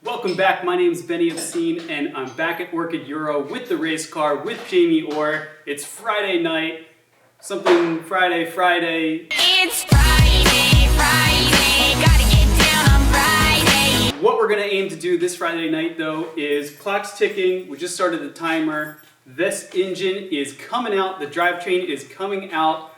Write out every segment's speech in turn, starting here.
Welcome back, my name is Benny Obscene and I'm back at work at Euro with the race car with Jamie Orr. It's Friday night, something Friday. It's Friday, gotta get down on Friday. What we're gonna aim to do this Friday night though is clock's ticking, we just started the timer. This engine is coming out, the drivetrain is coming out.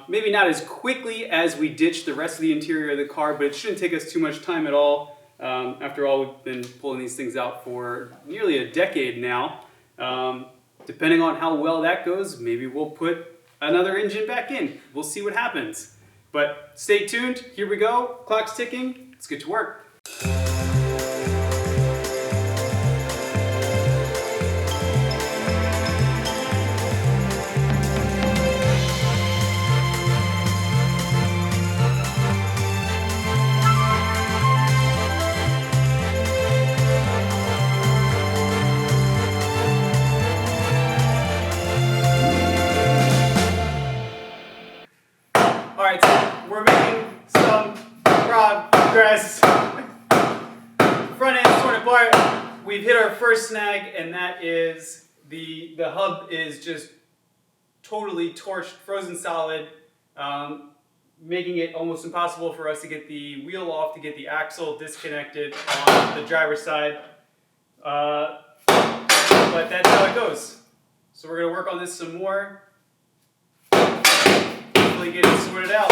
Maybe not as quickly as we ditch the rest of the interior of the car, but it shouldn't take us too much time at all. After all, we've been pulling these things out for nearly a decade now. Depending on how well that goes, maybe we'll put another engine back in. We'll see what happens. But stay tuned, here we go, clock's ticking, let's get to work. Alright, so we're making some progress. Front end's torn apart. We've hit our first snag, and that is the hub is just totally torched, frozen solid, making it almost impossible for us to get the wheel off, to get the axle disconnected on the driver's side. But that's how it goes. So we're going to work on this some more. Get it sorted out.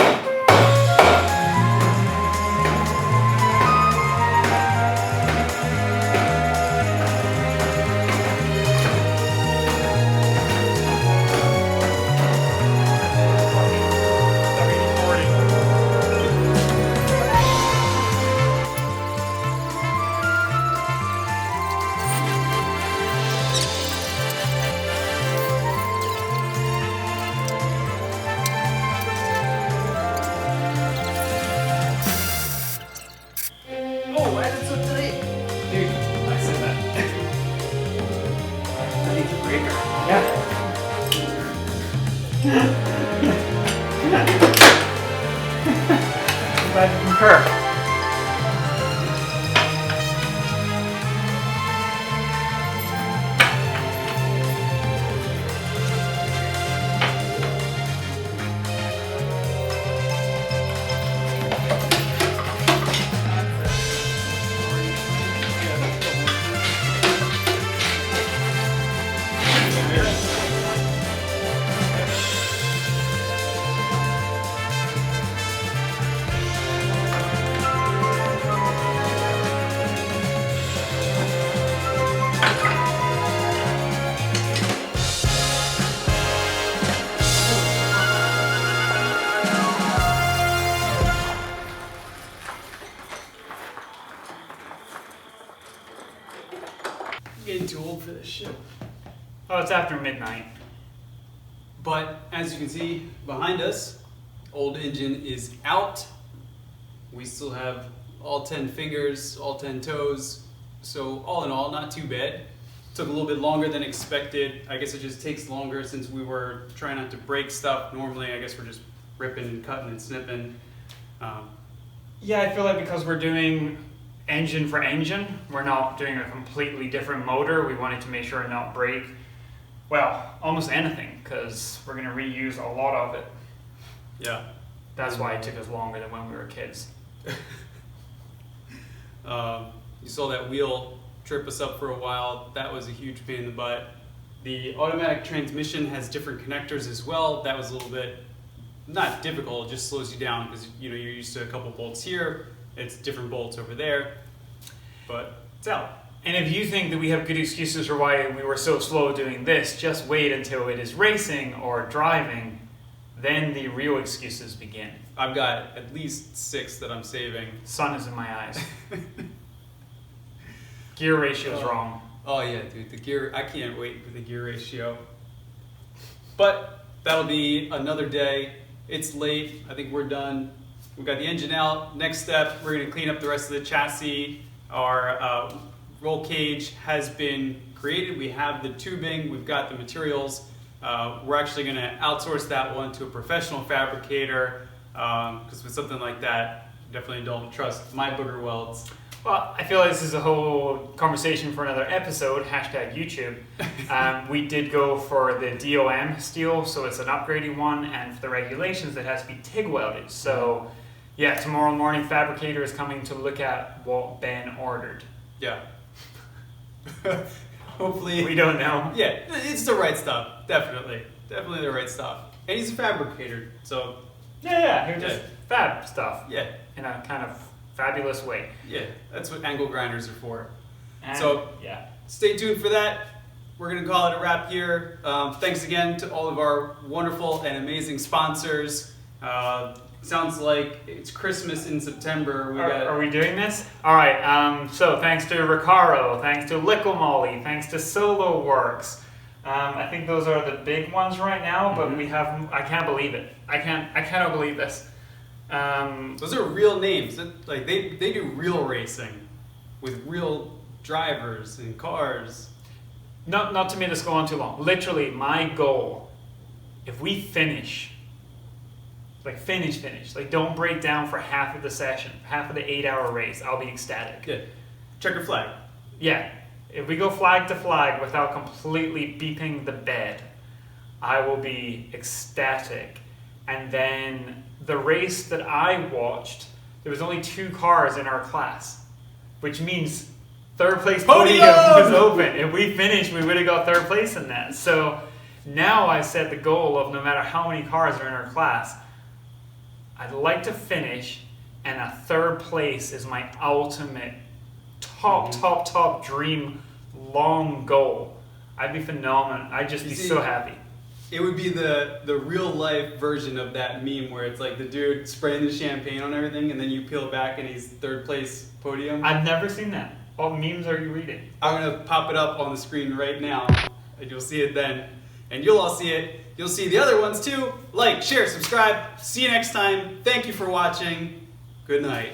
Glad you concur. Getting too old for this shit. Oh, it's after midnight. But as you can see behind us, old engine is out. We still have all 10 fingers, all 10 toes. So all in all, not too bad. Took a little bit longer than expected. I guess it just takes longer since we were trying not to break stuff. Normally, I guess we're just ripping and cutting and snipping. Yeah, I feel like because we're doing engine for engine, we're not doing a completely different motor. We wanted to make sure and not break, well, almost anything, because we're going to reuse a lot of it. Yeah. That's why it took us longer than when we were kids. You saw that wheel trip us up for a while. That was a huge pain in the butt. The automatic transmission has different connectors as well. That was a little bit, not difficult, it just slows you down because you're used to a couple bolts here. It's different bolts over there, but it's out. And if you think that we have good excuses for why we were so slow doing this, just wait until it is racing or driving, then the real excuses begin. I've got at least 6 that I'm saving. Sun is in my eyes. Gear ratio is wrong. Oh yeah, dude, the gear, I can't wait for the gear ratio. But that'll be another day. It's late, I think we're done. We've got the engine out. Next step, we're going to clean up the rest of the chassis. Our roll cage has been created. We have the tubing, we've got the materials. We're actually going to outsource that one to a professional fabricator because with something like that, definitely don't trust my booger welds. Well, I feel like this is a whole conversation for another episode, hashtag YouTube. We did go for the DOM steel, so it's an upgraded one, and for the regulations it has to be TIG welded. So yeah, tomorrow morning fabricator is coming to look at what Ben ordered. Yeah. Hopefully. We don't know. Yeah, it's the right stuff. Definitely the right stuff. And he's a fabricator, so Yeah, he just fab stuff yeah, in a kind of fabulous way. yeah. That's what angle grinders are for. And, So- yeah. Stay tuned for that. We're gonna call it a wrap here. Thanks again to all of our wonderful and amazing sponsors. Sounds like it's Christmas in September. Are we doing this? All right. So thanks to Recaro, thanks to Licklemoly, thanks to Solo Works. I think those are the big ones right now. But we have. I can't believe it. I cannot believe this. Those are real names. Like they do real racing with real drivers and cars. Not to make this go on too long. Literally, my goal, if we finish, finish, like don't break down for half of the session, half of the 8-hour race, I'll be ecstatic. Good. Checker flag. Yeah. If we go flag to flag without completely beeping the bed, I will be ecstatic. And then the race that I watched, there was only 2 cars in our class, which means third place podium was open. If we finished, we would have got third place in that. So now I set the goal of no matter how many cars are in our class, I'd like to finish, and a third place is my ultimate top dream long goal. I'd be phenomenal. I'd just be so happy. It would be the real life version of that meme where it's like the dude spraying the champagne on everything, and then you peel back and he's third place podium. I've never seen that. What memes are you reading? I'm gonna pop it up on the screen right now, and you'll see it then. And you'll all see it. You'll see the other ones too. Like, share, subscribe. See you next time. Thank you for watching. Good night.